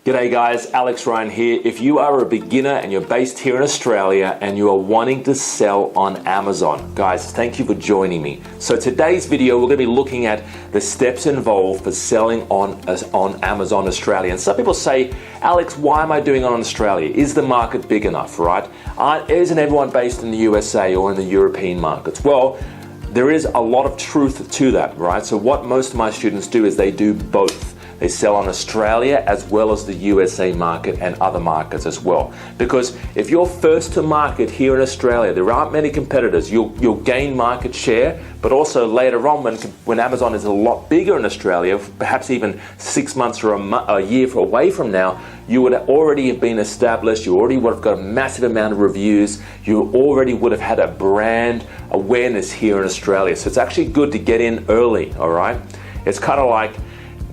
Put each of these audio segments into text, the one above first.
G'day guys, Alex Ryan here. If you are a beginner and you're based here in Australia and you are wanting to sell on Amazon, guys, thank you for joining me. So today's video, we're going to be looking at the steps involved for selling on Amazon Australia. And some people say, Alex, why am I doing it on Australia? Is the market big enough, right? Isn't everyone based in the USA or in the European markets? Well, there is a lot of truth to that, right? So what most of my students do is they do both. They sell on Australia as well as the USA market and other markets as well. Because if you're first to market here in Australia, there aren't many competitors. You'll gain market share, but also later on when Amazon is a lot bigger in Australia, perhaps even 6 months or a year away from now, you would already have been established. You already would have got a massive amount of reviews. You already would have had a brand awareness here in Australia. So it's actually good to get in early, all right? It's kind of like,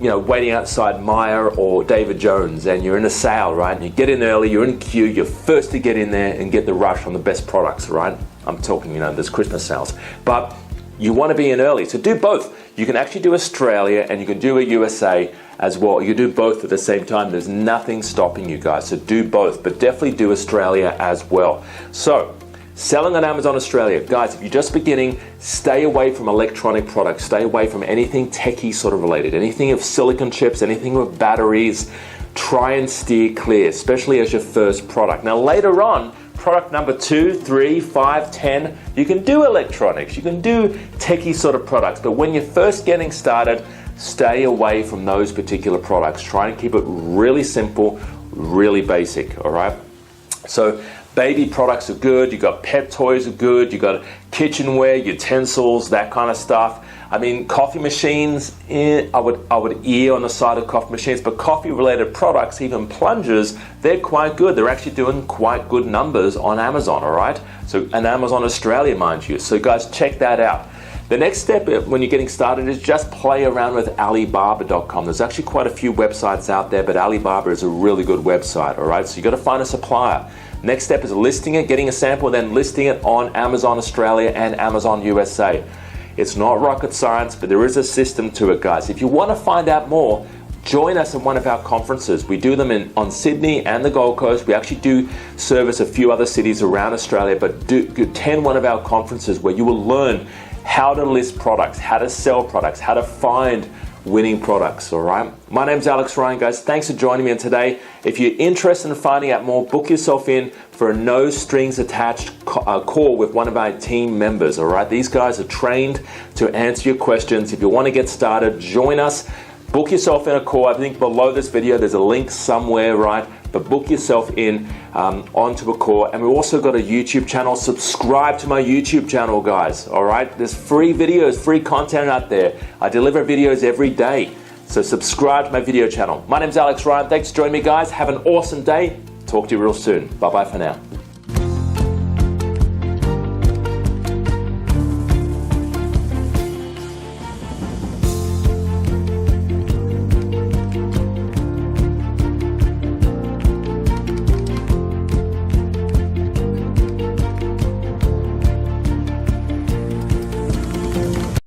you know, waiting outside Myer or David Jones and you're in a sale, right? And you get in early, you're in queue, you're first to get in there and get the rush on the best products, right? I'm talking, there's Christmas sales. But you want to be in early, so do both. You can actually do Australia and you can do a USA as well. You do both at the same time. There's nothing stopping you guys, so do both, but definitely do Australia as well. So, selling on Amazon Australia. Guys, if you're just beginning, stay away from electronic products. Stay away from anything techie sort of related. Anything of silicon chips, anything with batteries. Try and steer clear, especially as your first product. Now later on, product number 2, 3, 5, 10, you can do electronics. You can do techie sort of products. But when you're first getting started, stay away from those particular products. Try and keep it really simple, really basic, all right? So, baby products are good, you got pet toys are good, you got kitchenware, utensils, that kind of stuff. I mean, coffee machines, I would err on the side of coffee machines, but coffee related products, even plungers, they're quite good. They're actually doing quite good numbers on Amazon, all right? So, and Amazon Australia, mind you. So guys, check that out. The next step when you're getting started is just play around with Alibaba.com. There's actually quite a few websites out there, but Alibaba is a really good website, all right? So you got to find a supplier. Next step is listing it, getting a sample, and then listing it on Amazon Australia and Amazon USA. It's not rocket science, but there is a system to it, guys. If you want to find out more, join us in one of our conferences. We do them on Sydney and the Gold Coast. We actually do service a few other cities around Australia, but attend one of our conferences where you will learn how to list products, how to sell products, how to find winning products, all right? My name's Alex Ryan, guys. Thanks for joining me today. If you're interested in finding out more, book yourself in for a no strings attached call with one of our team members, all right? These guys are trained to answer your questions. If you want to get started, join us. Book yourself in a call. I think below this video, there's a link somewhere, right? But book yourself in onto a call. And we've also got a YouTube channel. Subscribe to my YouTube channel, guys, all right? There's free videos, free content out there. I deliver videos every day. So subscribe to my video channel. My name's Alex Ryan. Thanks for joining me, guys. Have an awesome day. Talk to you real soon. Bye-bye for now.